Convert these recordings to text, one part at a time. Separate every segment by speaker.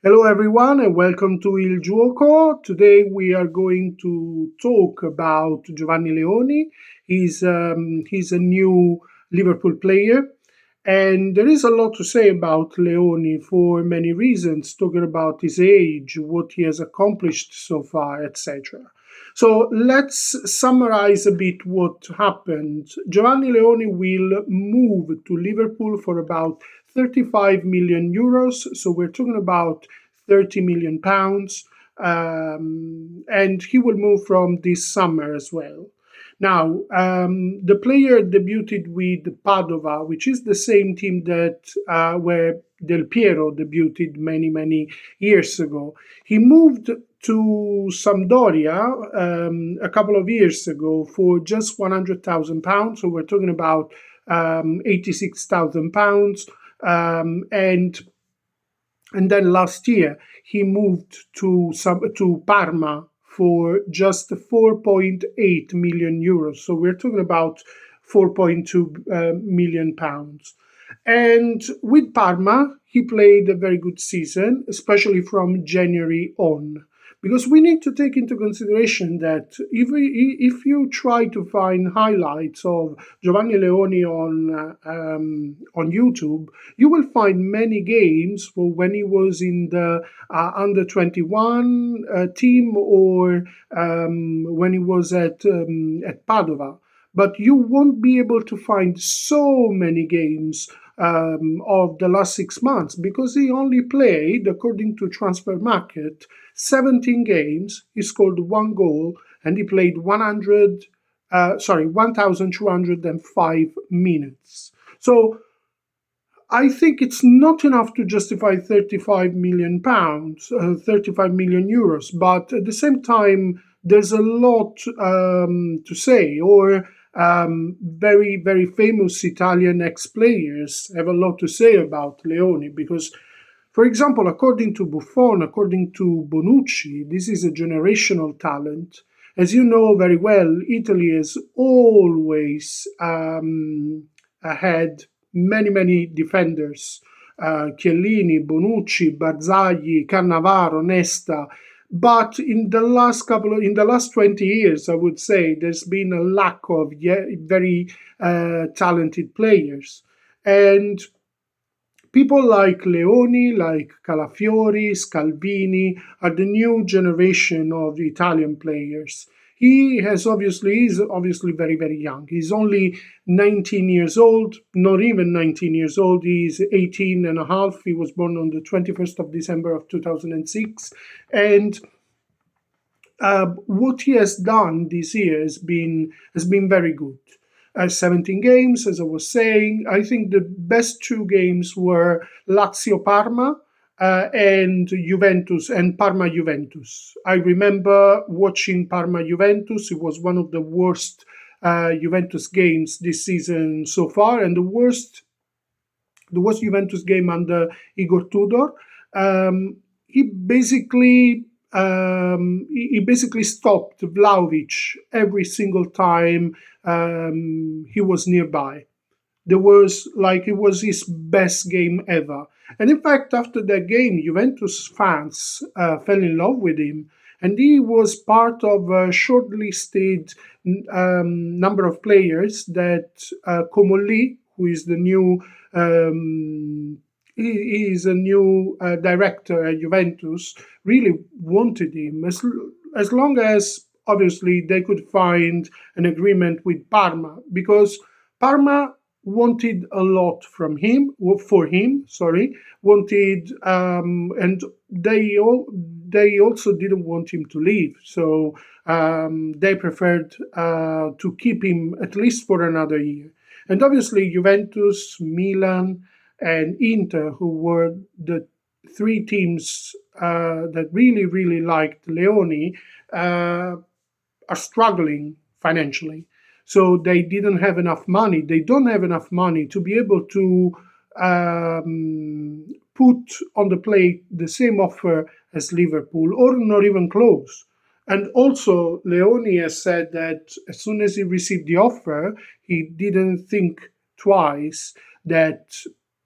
Speaker 1: Hello, everyone, and welcome to Il Gioco. Today we are going to talk about Giovanni Leoni. He's a new Liverpool player, and there is a lot to say about Leoni for many reasons, talking about his age, what he has accomplished so far, etc. So let's summarize a bit what happened. Giovanni Leoni will move to Liverpool for about 35 million euros. So we're talking about 30 million pounds. And he will move from this summer as well. Now, the player debuted with Padova, which is the same team that where Del Piero debuted many years ago. He moved to Sampdoria a couple of years ago for just £100,000. So we're talking about £86,000, and then last year he moved to Parma for just 4.8 million euros. So we're talking about 4.2 million pounds. And with Parma, he played a very good season, especially from January on. Because we need to take into consideration that if you try to find highlights of Giovanni Leoni on YouTube, you will find many games for when he was in the under 21 team or when he was at Padova. But you won't be able to find so many games of the last 6 months because he only played, according to Transfer Market, 17 games. He scored one goal and he played 1,205 minutes. So I think it's not enough to justify 35 million pounds, 35 million euros, but at the same time, there's a lot to say, or very famous Italian ex-players have a lot to say about Leoni because, for example, according to Buffon, according to Bonucci, this is a generational talent. As you know very well, Italy has always had many defenders, Chiellini, Bonucci, Barzagli, Cannavaro, Nesta. But in the last 20 years, I would say there's been a lack of very talented players. And people like Leoni, like Calafiori, Scalvini are the new generation of Italian players. He's obviously very young. He's only 19 years old, not even 19 years old. He's 18 and a half. He was born on the 21st of December of 2006. And what he has done this year has been very good. 17 games, as I was saying. I think the best two games were Lazio Parma and Juventus and Parma Juventus. I remember watching Parma Juventus. It was one of the worst Juventus games this season so far, and the worst Juventus game under Igor Tudor. He basically stopped Vlahovic every single time he was nearby. It was his best game ever. And in fact, after that game, Juventus fans fell in love with him. And he was part of a shortlisted number of players that Comolli, who is the new he is a new director at Juventus, really wanted him as long as obviously they could find an agreement with Parma, because Parma wanted a lot from him, for him, wanted, and they also didn't want him to leave, so they preferred to keep him at least for another year. And obviously Juventus, Milan, and Inter, who were the three teams that really liked Leoni, are struggling financially. So they didn't have enough money. They don't have enough money to be able to put on the plate the same offer as Liverpool, or not even close. And also, Leoni has said that as soon as he received the offer, he didn't think twice that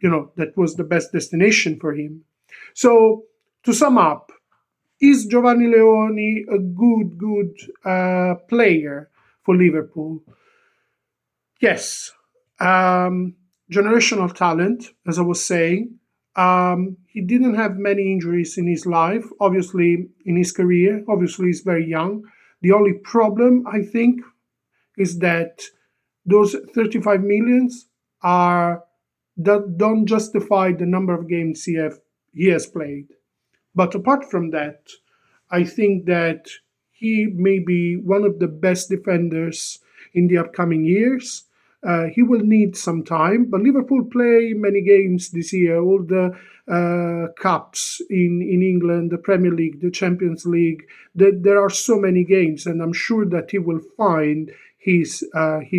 Speaker 1: that was the best destination for him. So To sum up, is Giovanni Leoni a good player for Liverpool? Yes. Um, Generational talent, as I was saying. He didn't have many injuries in his life, obviously, in his career. Obviously, he's very young. The only problem, I think, is that those 35 millions are that don't justify the number of games he has played. But apart from that, I think that he may be one of the best defenders in the upcoming years. He will need some time, but Liverpool play many games this year, all the cups in England, the Premier League, the Champions League. There are so many games, and I'm sure that he will find his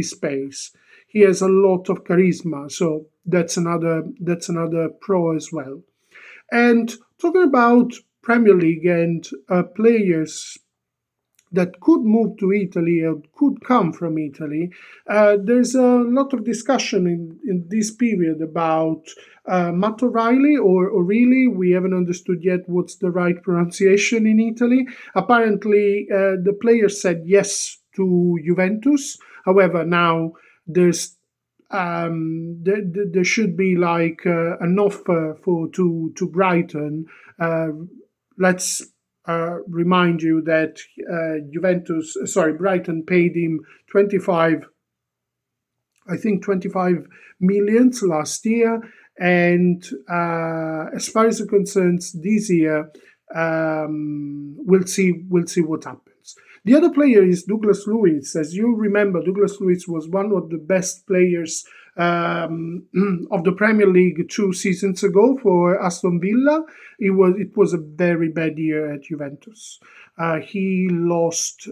Speaker 1: space. He has a lot of charisma, so that's another pro as well. And talking about Premier League and players that could move to Italy or could come from Italy, there's a lot of discussion in this period about Matt O'Reilly or O'Reilly. We haven't understood yet what's the right pronunciation in Italy. Apparently, the player said yes to Juventus. However, now there should be like an offer to Brighton. Let's remind you that Brighton paid him 25, I think 25 millions last year, and as far as it concerns this year, we'll see what happens. The other player is Douglas Luiz. As you remember, Douglas Luiz was one of the best players of the Premier League 2 seasons ago for Aston Villa. It was a very bad year at Juventus. He lost.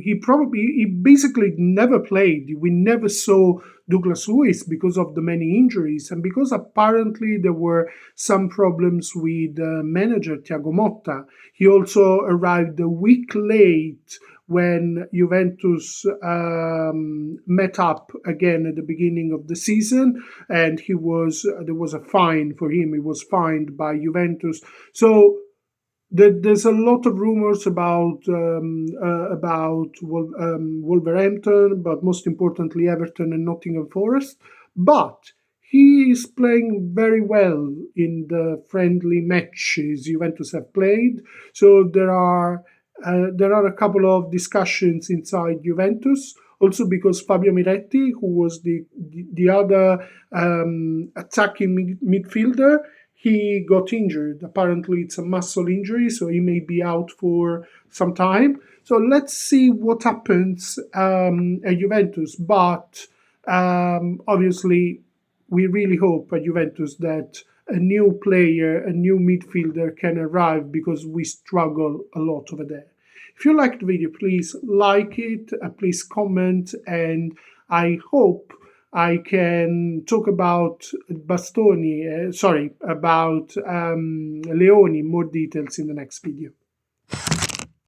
Speaker 1: He basically never played. We never saw Douglas Luiz because of the many injuries and because apparently there were some problems with manager Thiago Motta. He also arrived a week late when Juventus met up again at the beginning of the season, and there was a fine for him. He was fined by Juventus. So there's a lot of rumors about Wolverhampton, but most importantly Everton and Nottingham Forest. But he is playing very well in the friendly matches Juventus have played. So there are a couple of discussions inside Juventus. Also because Fabio Miretti, who was the other attacking midfielder, he got injured. Apparently, it's a muscle injury, so he may be out for some time. So let's see what happens at Juventus. But obviously, we really hope at Juventus that a new player, a new midfielder can arrive because we struggle a lot over there. If you liked the video, please like it, please comment, and I hope I can talk about about Leoni, more details in the next video.